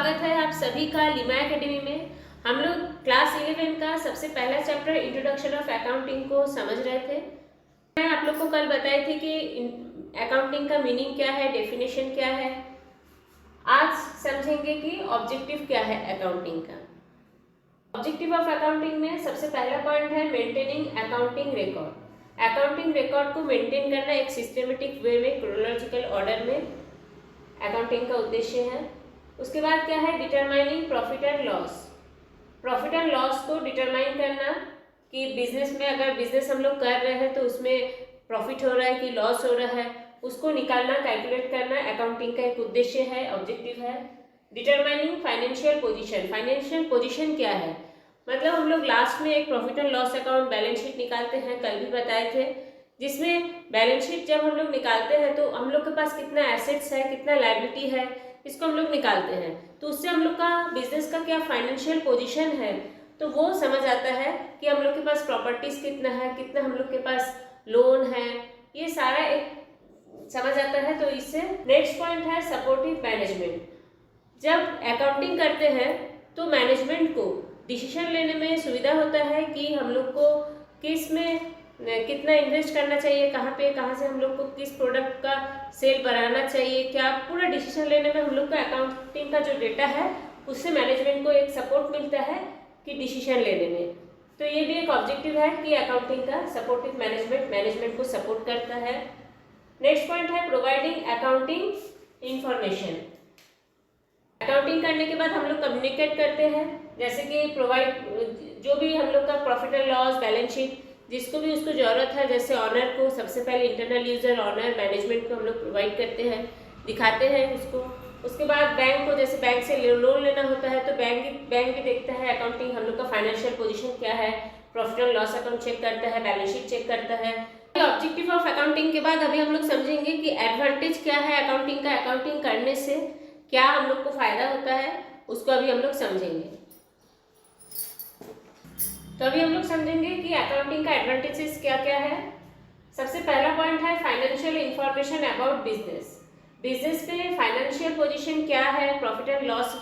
स्वागत है आप सभी का लिमा एकेडमी में। हम लोग क्लास 11 का सबसे पहला चैप्टर इंट्रोडक्शन ऑफ अकाउंटिंग को समझ रहे थे। मैं आप लोग को कल बताई थी कि अकाउंटिंग का मीनिंग क्या है, डेफिनेशन क्या है। आज समझेंगे कि ऑब्जेक्टिव क्या है अकाउंटिंग का। ऑब्जेक्टिव ऑफ अकाउंटिंग में सबसे पहला पॉइंट है maintaining accounting record. Accounting record को मेंटेन करना एक सिस्टमेटिक वे में, क्रोनोलॉजिकल ऑर्डर में अकाउंटिंग का उद्देश्य है। उसके बाद क्या है, determining profit and loss. Profit and loss को डिटरमाइन करना कि बिजनेस में अगर बिजनेस हम लोग कर रहे हैं तो उसमें प्रॉफिट हो रहा है कि लॉस हो रहा है, उसको निकालना, कैलकुलेट करना अकाउंटिंग का एक उद्देश्य है, ऑब्जेक्टिव है। Determining financial position. Financial position क्या है, मतलब हम लोग लास्ट में एक profit and loss account balance sheet निकालते हैं, कल भी बताए थे, जिसमें बैलेंस शीट जब हम लोग निकालते हैं तो हम लोग के पास कितना एसेट्स है, कितना लायबिलिटी है, इसको हम लोग निकालते हैं। तो उससे हम लोग का बिजनेस का क्या फाइनेंशियल पोजीशन है तो वो समझ आता है कि हम लोग के पास प्रॉपर्टीज कितना है, कितना हम लोग के पास लोन है, ये सारा एक समझ आता है। तो इससे नेक्स्ट पॉइंट है सपोर्टिव मैनेजमेंट। जब अकाउंटिंग करते हैं तो मैनेजमेंट को डिसीजन लेने में सुविधा होता है कि हम लोग को किस में कितना इन्वेस्ट करना चाहिए, कहाँ से हम लोग को किस प्रोडक्ट का सेल बढ़ाना चाहिए, क्या पूरा डिसीजन लेने में हम लोग का अकाउंटिंग का जो डेटा है उससे मैनेजमेंट को एक सपोर्ट मिलता है कि डिसीजन लेने में। तो ये भी एक ऑब्जेक्टिव है कि अकाउंटिंग का सपोर्टिव मैनेजमेंट को सपोर्ट करता है। नेक्स्ट पॉइंट है प्रोवाइडिंग अकाउंटिंग इंफॉर्मेशन। अकाउंटिंग करने के बाद हम लोग कम्युनिकेट करते हैं, जैसे कि प्रोवाइड जो भी हम लोग का profit and loss, balance sheet, जिसको भी उसको ज़रूरत है, जैसे ऑनर को सबसे पहले इंटरनल यूजर, ऑनर, मैनेजमेंट को हम लोग प्रोवाइड करते हैं, दिखाते हैं उसको। उसके बाद बैंक को, जैसे बैंक से लोन लेना होता है तो बैंक भी देखता है अकाउंटिंग, हम लोग का फाइनेंशियल पोजीशन क्या है, profit and loss account check करता है, बैलेंस शीट चेक करता है। ऑब्जेक्टिव ऑफ अकाउंटिंग के बाद अभी हम लोग समझेंगे कि एडवांटेज क्या है अकाउंटिंग का, अकाउंटिंग करने से क्या हम लोग को फायदा होता है, उसको अभी हम लोग समझेंगे। तो अभी हम लोग समझेंगे कि अकाउंटिंग का एडवांटेजेस क्या क्या है। सबसे पहला पॉइंट है financial information about business. Business में फाइनेंशियल पोजीशन क्या है, प्रॉफिट एंड लॉस,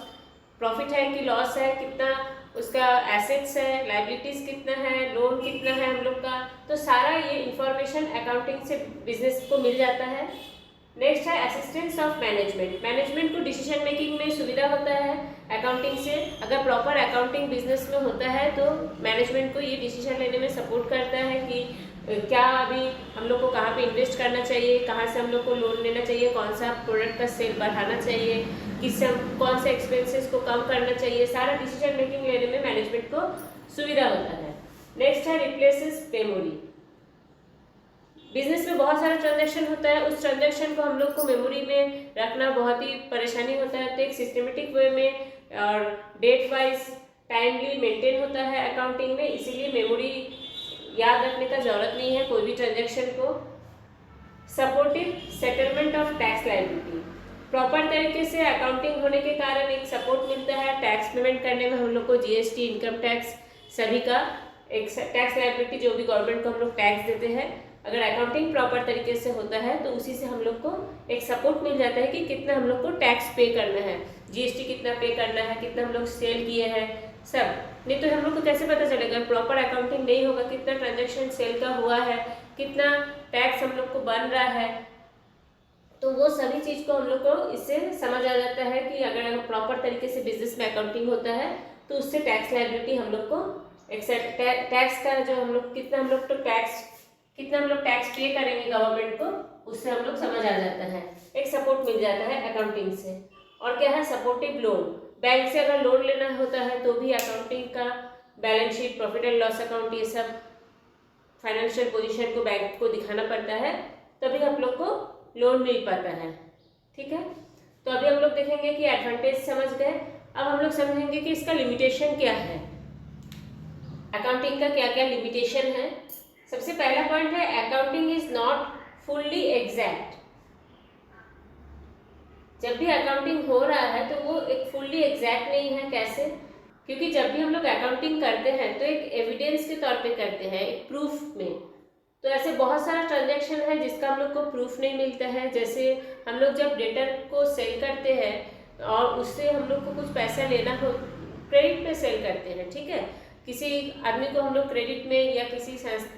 प्रॉफिट है कि लॉस है, कितना उसका एसेट्स है, लायबिलिटीज कितना है, लोन कितना है हम लोग का, तो सारा ये इंफॉर्मेशन अकाउंटिंग से बिजनेस को मिल जाता है। नेक्स्ट है असिस्टेंस ऑफ मैनेजमेंट। मैनेजमेंट को डिसीजन मेकिंग में सुविधा होता है अकाउंटिंग से। अगर प्रॉपर अकाउंटिंग बिजनेस में होता है तो मैनेजमेंट को ये डिसीजन लेने में सपोर्ट करता है कि क्या अभी हम लोग को कहाँ पे इन्वेस्ट करना चाहिए, कहाँ से हम लोग को लोन लेना चाहिए, कौन सा प्रोडक्ट का सेल बढ़ाना चाहिए, किससे कौन से एक्सपेंसेस को कम करना चाहिए, सारा डिसीजन मेकिंग लेने में मैनेजमेंट को सुविधा होता है। नेक्स्ट है रिप्लेसेस मेमोरी। बिजनेस में बहुत सारा ट्रांजैक्शन होता है, उस ट्रांजैक्शन को हम लोग को मेमोरी में रखना बहुत ही परेशानी होता है, तो एक सिस्टमेटिक वे में और डेट वाइज टाइमली मेंटेन होता है अकाउंटिंग में, इसीलिए मेमोरी याद रखने का जरूरत नहीं है कोई भी ट्रांजैक्शन को। Supportive settlement of tax liability. Proper तरीके से अकाउंटिंग होने के कारण एक सपोर्ट मिलता है टैक्स पेमेंट करने में, हम लोग को जीएसटी, इनकम टैक्स, सभी का एक टैक्स लायबिलिटी जो भी गवर्नमेंट को हम लोग टैक्स देते हैं, अगर अकाउंटिंग प्रॉपर तरीके से होता है तो उसी से हम लोग को एक सपोर्ट मिल जाता है कि कितना हम लोग को टैक्स पे करना है, जीएसटी कितना पे करना है, कितना हम लोग सेल किए हैं, सब। नहीं तो हम लोग को कैसे पता चलेगा, प्रॉपर अकाउंटिंग नहीं होगा, कितना ट्रांजैक्शन सेल का हुआ है, कितना टैक्स हम लोग को बन रहा है, तो वो सभी चीज़ को हम लोग को इससे समझ आ जाता है कि अगर प्रॉपर तरीके से बिजनेस में अकाउंटिंग होता है तो उससे टैक्स लायबिलिटी हम लोग को टैक्स का जो हम लोग कितना हम लोग टैक्स पे करेंगे गवर्नमेंट को, उससे हम लोग समझ आ जाता है, एक सपोर्ट मिल जाता है अकाउंटिंग से। और क्या है, सपोर्टिव लोन। बैंक से अगर लोन लेना होता है तो भी अकाउंटिंग का balance sheet, profit and loss account, ये सब फाइनेंशियल पोजीशन को बैंक को दिखाना पड़ता है, तभी हम लोग को लोन मिल पाता है। ठीक है, तो अभी हम लोग देखेंगे कि एडवांटेज समझ गए। अब हम लोग समझेंगे कि इसका लिमिटेशन क्या है, अकाउंटिंग का क्या क्या लिमिटेशन है। सबसे पहला पॉइंट है accounting is not fully exact. जब भी अकाउंटिंग हो रहा है तो वो एक फुल्ली एग्जैक्ट नहीं है। कैसे? क्योंकि जब भी हम लोग अकाउंटिंग करते हैं तो एक एविडेंस के तौर पे करते हैं, एक प्रूफ में। तो ऐसे बहुत सारा ट्रांजैक्शन है जिसका हम लोग को प्रूफ नहीं मिलता है। जैसे हम लोग जब डेटर को सेल करते हैं और उससे हम लोग को कुछ पैसा लेना हो, क्रेडिट में सेल करते हैं, ठीक है। किसी आदमी को हम लोग क्रेडिट में या किसी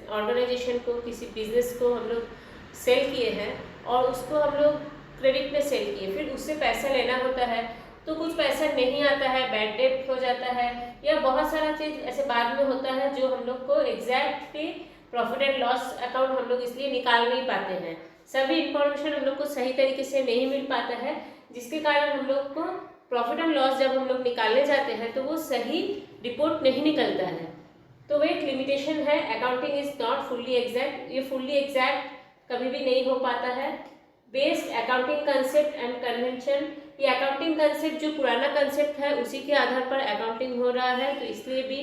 ऑर्गेनाइजेशन को, किसी बिजनेस को हम लोग सेल किए हैं और उसको हम लोग क्रेडिट में सेल किए, फिर उससे पैसा लेना होता है तो कुछ पैसा नहीं आता है, बैड डेट हो जाता है या बहुत सारा चीज़ ऐसे बाद में होता है जो हम लोग को exactly profit and loss account हम लोग इसलिए निकाल नहीं पाते हैं। सभी इंफॉर्मेशन हम लोग को सही तरीके से नहीं मिल पाता है, जिसके कारण हम लोग को प्रॉफिट एंड लॉस जब हम लोग निकालने जाते हैं तो वो सही रिपोर्ट नहीं निकलता है। तो वो एक लिमिटेशन है। Accounting is not fully exact, ये फुल्ली एग्जैक्ट कभी भी नहीं हो पाता है। Based accounting concept and convention, ये अकाउंटिंग कंसेप्ट जो पुराना कंसेप्ट है उसी के आधार पर अकाउंटिंग हो रहा है, तो इसलिए भी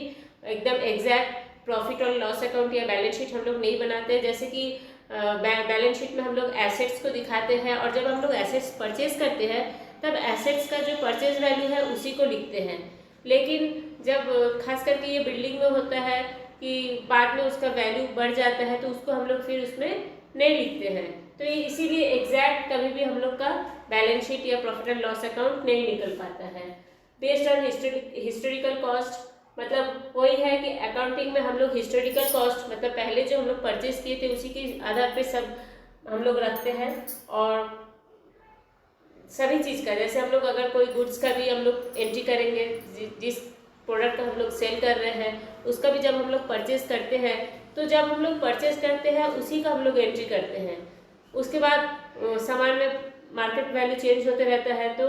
एकदम एग्जैक्ट प्रॉफिट और लॉस अकाउंट या बैलेंस शीट हम लोग नहीं बनाते। जैसे कि बैलेंस शीट में हम लोग एसेट्स को दिखाते हैं और जब हम लोग एसेट्स परचेज करते हैं तब एसेट्स का जो परचेज वैल्यू है उसी को लिखते हैं। लेकिन जब खास करके ये बिल्डिंग में होता है कि बाद में उसका वैल्यू बढ़ जाता है तो उसको हम लोग फिर उसमें नहीं लिखते हैं, तो ये इसीलिए एग्जैक्ट कभी भी हम लोग का बैलेंस शीट या प्रॉफिट एंड लॉस अकाउंट नहीं निकल पाता है। बेस्ड ऑन हिस्टोरिकल कॉस्ट, मतलब वही है कि अकाउंटिंग में हम लोग हिस्टोरिकल कॉस्ट मतलब पहले जो हम लोग परचेज किए थे उसी के आधार पे सब हम लोग रखते हैं। और सभी चीज़ का, जैसे हम लोग अगर कोई गुड्स का भी हम लोग एंट्री करेंगे, जिस प्रोडक्ट का हम लोग सेल कर रहे हैं उसका भी जब हम लोग परचेज करते हैं तो जब हम लोग परचेज करते हैं उसी का हम लोग एंट्री करते हैं। उसके बाद सामान में मार्केट वैल्यू चेंज होते रहता है तो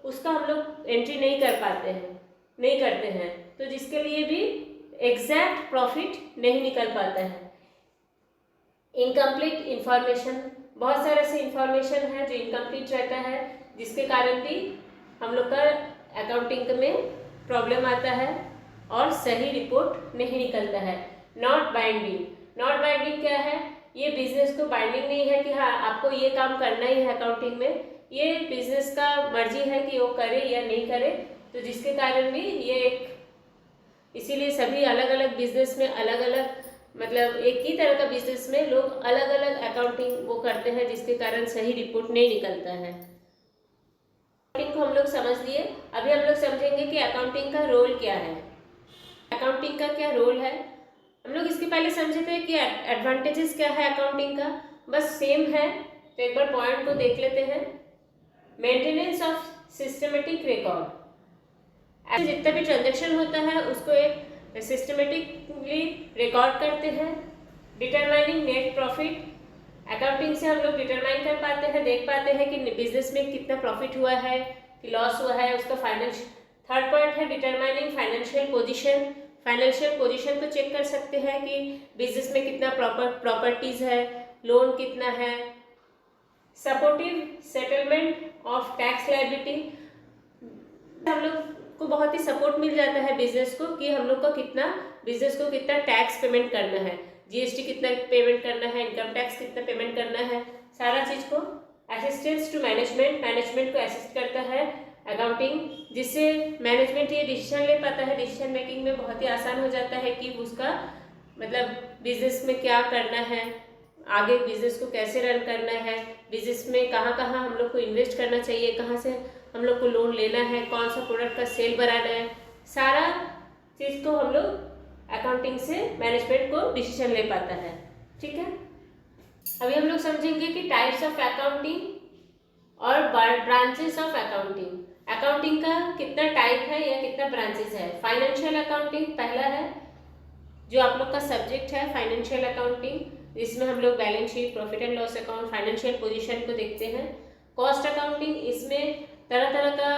उसका हम लोग एंट्री नहीं करते हैं, तो जिसके लिए भी एग्जैक्ट प्रॉफिट नहीं निकल पाता है। इनकम्प्लीट इंफॉर्मेशन, बहुत सारे ऐसे इंफॉर्मेशन है जो इनकम्प्लीट रहता है जिसके कारण भी हम लोग का अकाउंटिंग में प्रॉब्लम आता है और सही रिपोर्ट नहीं निकलता है। नॉट बाइंडिंग, नॉट बाइंडिंग क्या है? ये बिजनेस को बाइंडिंग नहीं है कि हाँ आपको ये काम करना ही है अकाउंटिंग में, ये बिजनेस का मर्जी है कि वो करे या नहीं करे, तो जिसके कारण भी ये एक, इसीलिए सभी अलग अलग बिजनेस में अलग अलग, मतलब एक ही तरह का बिजनेस में लोग अलग अलग अकाउंटिंग वो करते हैं जिसके कारण सही रिपोर्ट नहीं निकलता है। अकाउंटिंग को हम लोग समझ लिए, अभी हम लोग समझेंगे कि अकाउंटिंग का रोल क्या है। अकाउंटिंग का क्या रोल है, हम लोग इसके पहले समझे थे कि एडवांटेजेस क्या है अकाउंटिंग का, बस सेम है, तो एक बार पॉइंट को देख लेते हैं। मेंटेनेंस ऑफ सिस्टमेटिक रिकॉर्ड, जितना भी ट्रांजेक्शन होता है उसको एक सिस्टमेटिकली रिकॉर्ड करते हैं। डिटरमाइनिंग नेट प्रॉफिट, अकाउंटिंग से हम लोग डिटरमाइन कर पाते हैं, देख पाते हैं कि बिजनेस में कितना प्रॉफिट हुआ है कि लॉस हुआ है, उसका फाइनेंशियल। थर्ड पॉइंट है determining financial position, financial position को चेक कर सकते हैं कि बिजनेस में कितना प्रॉपर्टीज है, लोन कितना है। Supportive settlement of tax liability, हम लोग को बहुत ही सपोर्ट मिल जाता है बिजनेस को कि हम लोग का कितना, बिजनेस को कितना टैक्स पेमेंट करना है, जीएसटी कितना पेमेंट करना है, इनकम टैक्स कितना पेमेंट करना है, सारा चीज़ को। असिस्टेंस टू मैनेजमेंट, मैनेजमेंट को असिस्ट करता है अकाउंटिंग, जिससे मैनेजमेंट ये डिसीजन ले पाता है, डिसीजन मेकिंग में बहुत ही आसान हो जाता है कि उसका मतलब बिजनेस में क्या करना है, आगे बिजनेस को कैसे रन करना है, बिजनेस में कहाँ कहाँ हम लोग को इन्वेस्ट करना चाहिए, कहाँ से हम लोग को लोन लेना है, कौन सा प्रोडक्ट का सेल बढ़ाना है, सारा चीज़ को हम लोग अकाउंटिंग से मैनेजमेंट को डिसीजन ले पाता है। ठीक है, अभी हम लोग समझेंगे कि टाइप्स ऑफ अकाउंटिंग और ब्रांचेस ऑफ अकाउंटिंग। अकाउंटिंग का कितना टाइप है या कितना ब्रांचेस है। फाइनेंशियल अकाउंटिंग पहला है, जो आप लोग का सब्जेक्ट है फाइनेंशियल अकाउंटिंग, इसमें हम लोग balance sheet, profit and loss account, financial position को देखते हैं। कॉस्ट अकाउंटिंग, इसमें तरह तरह का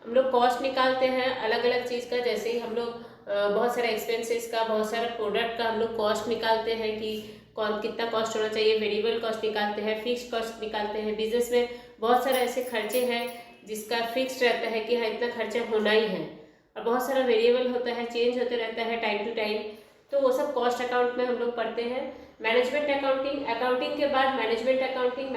हम लोग कॉस्ट निकालते हैं अलग अलग चीज़ का, जैसे ही हम लोग बहुत सारे एक्सपेंसेस का, बहुत सारा प्रोडक्ट का हम लोग कॉस्ट निकालते हैं कि कौन कितना कॉस्ट होना चाहिए, वेरिएबल कॉस्ट निकालते हैं, फिक्स कॉस्ट निकालते हैं। बिजनेस में बहुत सारे ऐसे खर्चे हैं जिसका फिक्स रहता है कि हाँ इतना खर्चा होना ही है, और बहुत सारा वेरिएबल होता है, चेंज होते रहता है टाइम टू टाइम, तो वो सब कॉस्ट अकाउंट में हम लोग पढ़ते हैं। मैनेजमेंट अकाउंटिंग, अकाउंटिंग के बाद मैनेजमेंट अकाउंटिंग,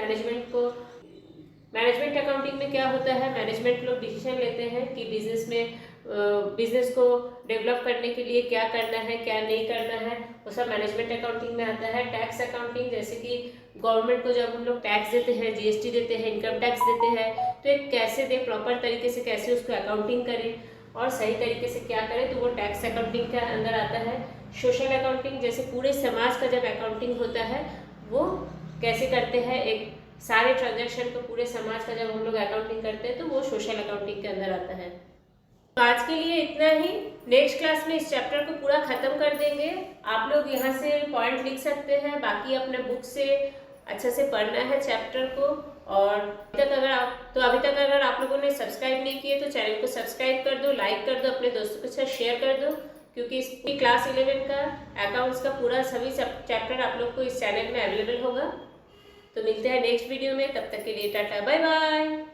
मैनेजमेंट अकाउंटिंग में क्या होता है, मैनेजमेंट लोग डिसीजन लेते हैं कि बिजनेस में बिजनेस को डेवलप करने के लिए क्या करना है क्या नहीं करना है, वो सब मैनेजमेंट अकाउंटिंग में आता है। टैक्स अकाउंटिंग, जैसे कि गवर्नमेंट को जब हम लोग टैक्स देते हैं, जीएसटी देते हैं, इनकम टैक्स देते हैं, तो एक कैसे दे, प्रॉपर तरीके से कैसे उसको अकाउंटिंग करें और सही तरीके से क्या करें, तो वो टैक्स अकाउंटिंग के अंदर आता है। सोशल अकाउंटिंग, जैसे पूरे समाज का जब अकाउंटिंग होता है वो कैसे करते हैं, एक सारे ट्रांजैक्शन को पूरे समाज का जब हम लोग अकाउंटिंग करते हैं तो वो सोशल अकाउंटिंग के अंदर आता है। तो आज के लिए इतना ही। नेक्स्ट क्लास में इस चैप्टर को पूरा खत्म कर देंगे। आप लोग यहाँ से पॉइंट लिख सकते हैं, बाकी अपने बुक से अच्छे से पढ़ना है चैप्टर को। और अभी तक अगर आप लोगों ने सब्सक्राइब नहीं किए तो चैनल को सब्सक्राइब कर दो, लाइक कर दो, अपने दोस्तों के साथ शेयर कर दो, क्योंकि इसकी क्लास 11 का अकाउंट्स का पूरा सभी चैप्टर आप लोग को इस चैनल में अवेलेबल होगा। तो मिलते हैं नेक्स्ट वीडियो में, तब तक के लिए टाटा बाय बाय।